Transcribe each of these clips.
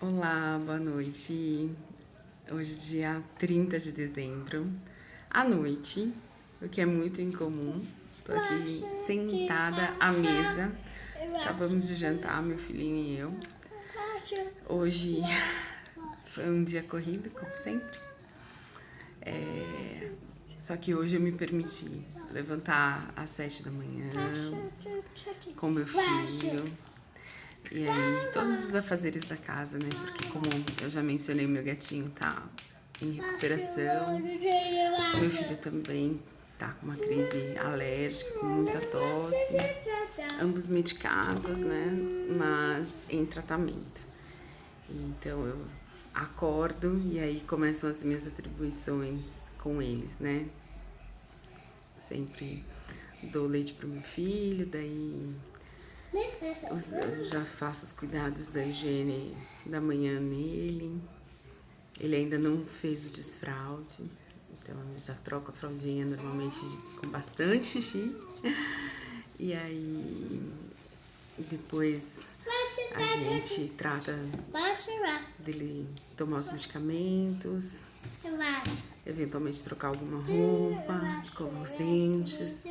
Olá, boa noite. Hoje, dia 30 de dezembro, à noite, o que é muito incomum. Tô aqui sentada à mesa. Acabamos de jantar, meu filhinho e eu. Hoje foi um dia corrido, como sempre. Só que hoje eu me permiti levantar às 7 da manhã com meu filho. E aí, todos os afazeres da casa, né? Porque como eu já mencionei, meu gatinho tá em recuperação. Meu filho também tá com uma crise alérgica, com muita tosse. Ambos medicados, né? Mas em tratamento. Então eu acordo e aí começam as minhas atribuições com eles, né? Sempre dou leite pro meu filho, daí eu já faço os cuidados da higiene da manhã nele. Ele ainda não fez o desfraude, então eu já troco a fraldinha normalmente com bastante xixi. E aí depois a gente trata dele tomar os medicamentos, eventualmente trocar alguma roupa, escovar os dentes.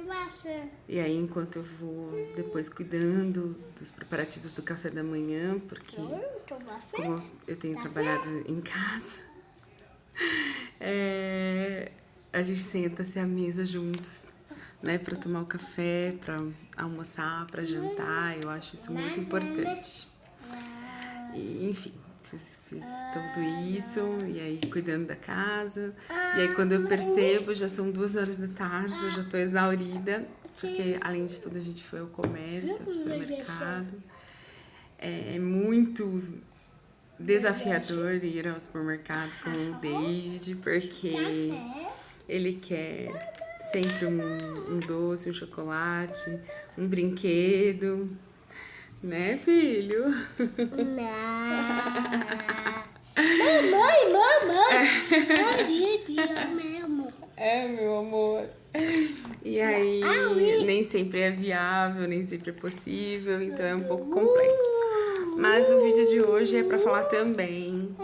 E aí, enquanto eu vou depois cuidando dos preparativos do café da manhã, porque como eu tenho trabalhado em casa, a gente senta-se à mesa juntos, né, para tomar o café, para almoçar, para jantar. Eu acho isso muito importante. E, enfim, fiz tudo isso, e aí cuidando da casa. E aí quando eu percebo, já são 2 horas da tarde, eu já tô exaurida, porque além de tudo a gente foi ao comércio, ao supermercado. É muito desafiador ir ao supermercado com o David, porque ele quer sempre um doce, um chocolate, um brinquedo. Né, filho? Não. Mamãe. Mesmo. É, meu amor. E aí, nem sempre é viável, nem sempre é possível, então é um pouco complexo. Mas o vídeo de hoje é para falar também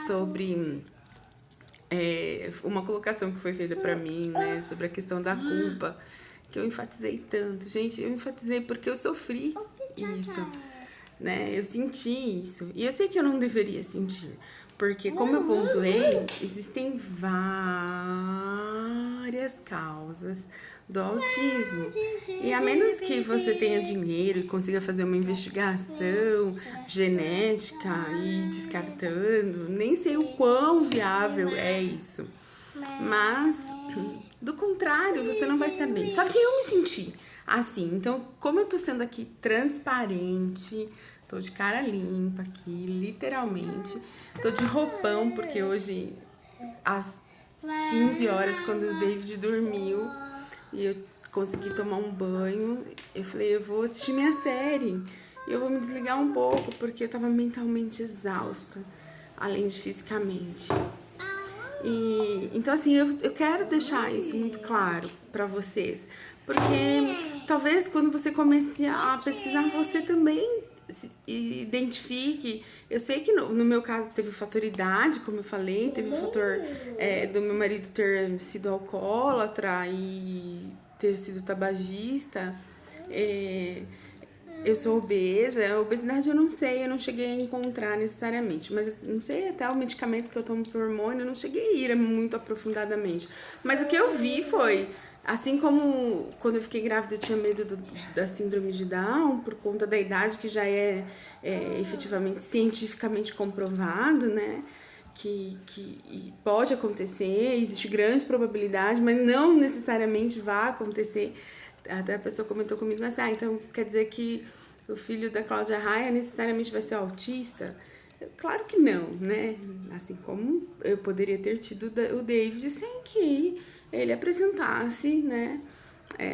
sobre uma colocação que foi feita para mim, né, sobre a questão da culpa, que eu enfatizei tanto. Gente, eu enfatizei porque eu sofri isso, né? Eu senti isso. E eu sei que eu não deveria sentir, porque como eu pontuei, existem várias causas do autismo. E a menos que você tenha dinheiro e consiga fazer uma investigação genética e descartando, nem sei o quão viável é isso. Mas, do contrário, você não vai saber. Só que eu me senti assim. Então, como eu tô sendo aqui transparente, tô de cara limpa aqui, literalmente. Tô de roupão, porque hoje, às 15 horas, quando o David dormiu e eu consegui tomar um banho, eu falei, eu vou assistir minha série. E eu vou me desligar um pouco, porque eu tava mentalmente exausta, além de fisicamente. E, então, assim, eu quero deixar isso muito claro para vocês, porque talvez quando você comece a pesquisar, você também se identifique. Eu sei que no meu caso teve o fator idade, como eu falei, teve o fator do meu marido ter sido alcoólatra e ter sido tabagista. Eu sou obesa, a obesidade eu não sei, eu não cheguei a encontrar necessariamente, mas não sei, até o medicamento que eu tomo por hormônio, eu não cheguei a ir muito aprofundadamente. Mas o que eu vi foi, assim como quando eu fiquei grávida eu tinha medo da síndrome de Down, por conta da idade que já é efetivamente cientificamente comprovado, né? Que pode acontecer, existe grande probabilidade, mas não necessariamente vai acontecer. Até a pessoa comentou comigo assim, então quer dizer que o filho da Cláudia Raia necessariamente vai ser autista? Claro que não, né? Assim como eu poderia ter tido o David sem que ele apresentasse, né,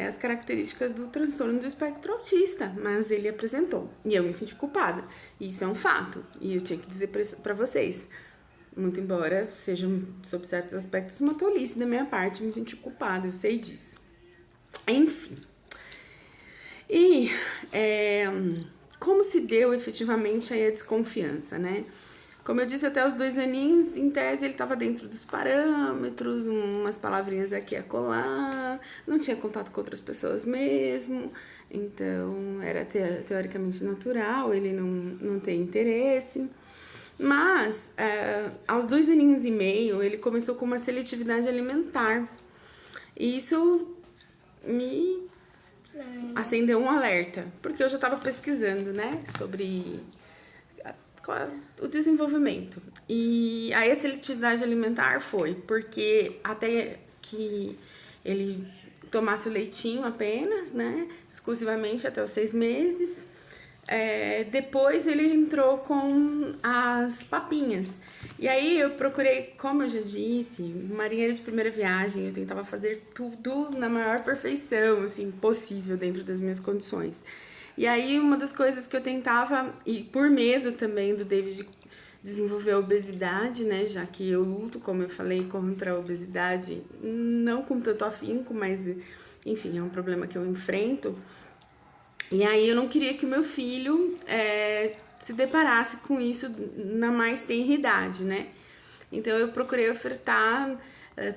as características do transtorno do espectro autista, mas ele apresentou. E eu me senti culpada. E isso é um fato. E eu tinha que dizer pra vocês. Muito embora seja, sob certos aspectos, uma tolice da minha parte, me senti culpada, eu sei disso. Enfim. E como se deu efetivamente aí a desconfiança, né? Como eu disse, até os 2 aninhos, em tese, ele estava dentro dos parâmetros, umas palavrinhas aqui e acolá, não tinha contato com outras pessoas mesmo, então era teoricamente natural, ele não tem interesse. Mas, aos 2 aninhos e meio, ele começou com uma seletividade alimentar. E isso me acendeu um alerta, porque eu já estava pesquisando, né, sobre o desenvolvimento. E aí a seletividade alimentar foi porque até que ele tomasse o leitinho apenas, né, exclusivamente até os 6 meses. Depois ele entrou com as papinhas. E aí eu procurei, como eu já disse, marinheira de primeira viagem, eu tentava fazer tudo na maior perfeição, assim, possível dentro das minhas condições. E aí uma das coisas que eu tentava, e por medo também do David desenvolver a obesidade, né, já que eu luto, como eu falei, contra a obesidade, não com tanto afinco, mas enfim, é um problema que eu enfrento. E aí eu não queria que o meu filho se deparasse com isso na mais tenra idade, né? Então eu procurei ofertar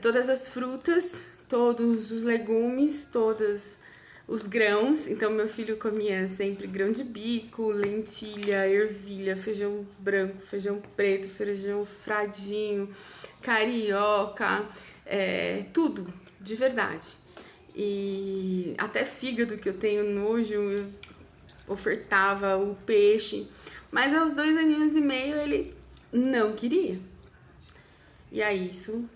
todas as frutas, todos os legumes, todos os grãos. Então meu filho comia sempre grão de bico, lentilha, ervilha, feijão branco, feijão preto, feijão fradinho, carioca, tudo, de verdade. E até fígado, que eu tenho nojo, eu ofertava o peixe. Mas aos 2 aninhos e meio ele não queria. E aí isso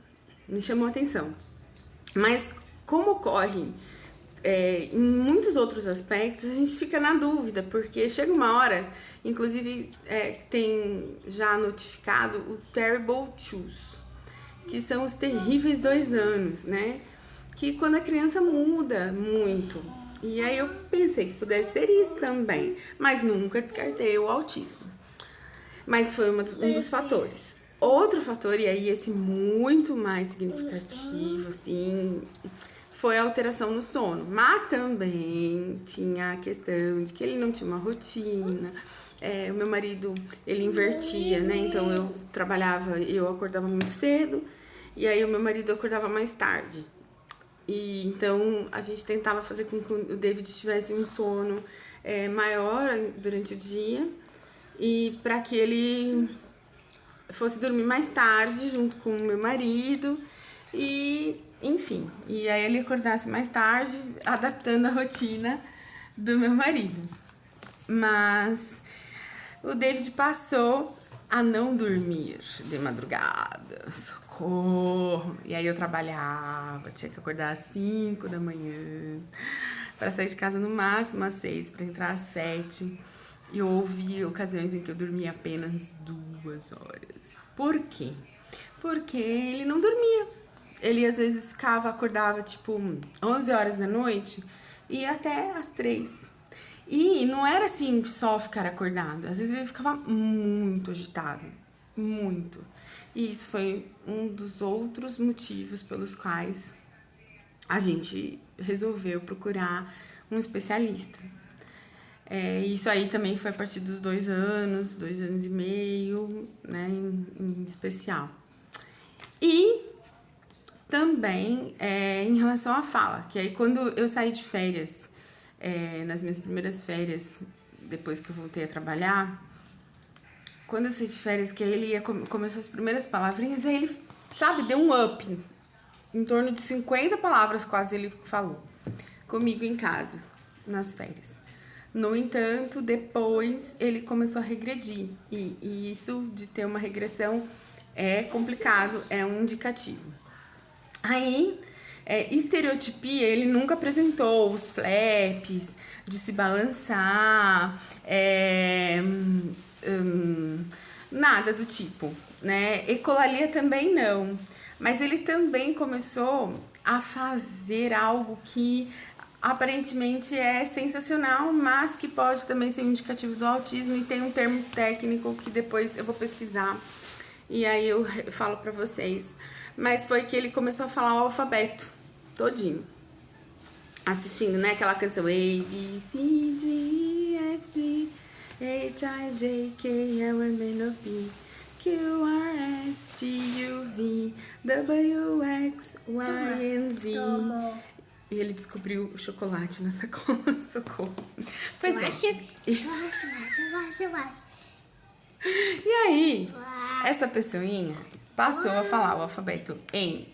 me chamou a atenção. Mas como ocorre em muitos outros aspectos, a gente fica na dúvida, porque chega uma hora, inclusive tem já notificado o Terrible Twos, que são os terríveis 2 anos, né? Que quando a criança muda muito. E aí eu pensei que pudesse ser isso também, mas nunca descartei o autismo. Mas foi um dos fatores. Outro fator, e aí esse muito mais significativo, assim, foi a alteração no sono. Mas também tinha a questão de que ele não tinha uma rotina. O meu marido, ele invertia, né? Então eu trabalhava, eu acordava muito cedo, e aí o meu marido acordava mais tarde. E então a gente tentava fazer com que o David tivesse um sono maior durante o dia, e para que ele fosse dormir mais tarde junto com o meu marido, e enfim, e aí ele acordasse mais tarde, adaptando a rotina do meu marido. Mas o David passou a não dormir de madrugada, socorro. E aí eu trabalhava, tinha que acordar às 5 da manhã para sair de casa no máximo às 6, para entrar às 7. E eu ouvi ocasiões em que eu dormia apenas 2 horas. Por quê? Porque ele não dormia. Ele às vezes acordava tipo 11 horas da noite e ia até às 3. E não era assim só ficar acordado, às vezes ele ficava muito agitado, muito. E isso foi um dos outros motivos pelos quais a gente resolveu procurar um especialista. Isso aí também foi a partir dos 2 anos, 2 anos e meio, né, em especial. E também em relação à fala, que aí quando eu saí de férias, nas minhas primeiras férias, depois que eu voltei a trabalhar, quando eu saí de férias, que aí ele começou as primeiras palavrinhas, aí ele, sabe, deu um up. Em torno de 50 palavras quase ele falou comigo em casa, nas férias. No entanto, depois ele começou a regredir. E isso de ter uma regressão é complicado, é um indicativo. Aí, estereotipia, ele nunca apresentou os flaps de se balançar, nada do tipo, né? Ecolalia também não. Mas ele também começou a fazer algo que aparentemente é sensacional, mas que pode também ser um indicativo do autismo, e tem um termo técnico que depois eu vou pesquisar e aí eu falo pra vocês. Mas foi que ele começou a falar o alfabeto todinho, assistindo, né, aquela canção A, B, C, D, E, F, G. H-I-J-K-L-M-N-O-P Q-R-S-T-U-V W-X-Y-N-Z. E ele descobriu o chocolate na sacola. Socorro. Pois bem. E aí, essa pessoinha passou a falar o alfabeto em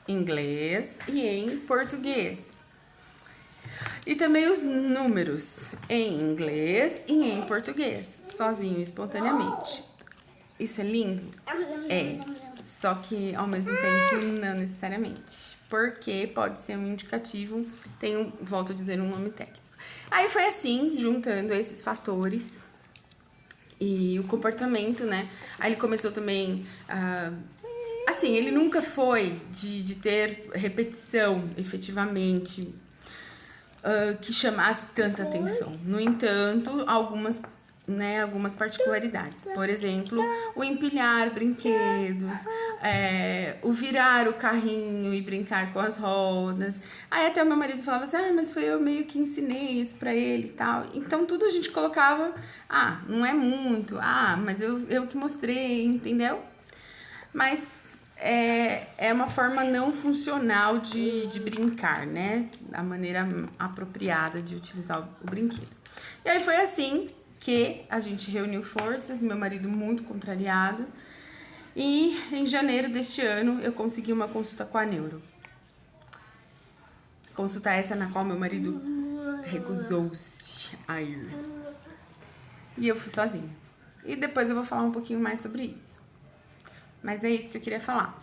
inglês e em português. E também os números em inglês e em português, sozinho, espontaneamente. Isso é lindo? É, só que ao mesmo tempo não necessariamente, porque pode ser um indicativo, volto a dizer, um nome técnico. Aí foi assim, juntando esses fatores e o comportamento, né? Aí ele começou também assim, ele nunca foi de ter repetição, efetivamente, que chamasse tanta atenção. No entanto, algumas particularidades. Por exemplo, o empilhar brinquedos, o virar o carrinho e brincar com as rodas. Aí até o meu marido falava assim, mas foi eu meio que ensinei isso pra ele e tal. Então tudo a gente colocava, não é muito, mas eu que mostrei, entendeu? Mas é uma forma não funcional de brincar, né? A maneira apropriada de utilizar o brinquedo. E aí foi assim que a gente reuniu forças, meu marido muito contrariado. E em janeiro deste ano eu consegui uma consulta com a neuro. Consulta essa na qual meu marido recusou-se a ir. E eu fui sozinha. E depois eu vou falar um pouquinho mais sobre isso. Mas é isso que eu queria falar,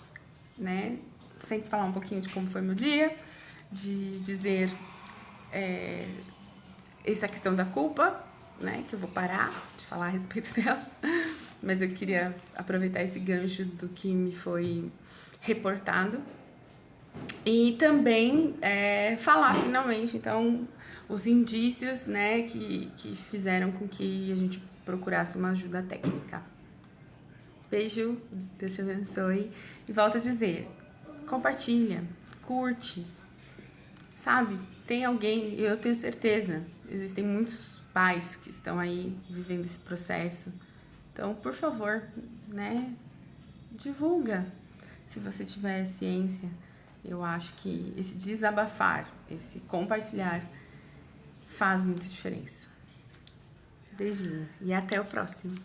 né? Sempre falar um pouquinho de como foi meu dia, de dizer essa questão da culpa, né? Que eu vou parar de falar a respeito dela. Mas eu queria aproveitar esse gancho do que me foi reportado. E também falar finalmente, então, os indícios, né? Que fizeram com que a gente procurasse uma ajuda técnica. Beijo, Deus te abençoe. E volto a dizer, compartilha, curte, sabe? Tem alguém, eu tenho certeza, existem muitos pais que estão aí vivendo esse processo. Então, por favor, né? Divulga. Se você tiver ciência, eu acho que esse desabafar, esse compartilhar faz muita diferença. Beijinho e até o próximo.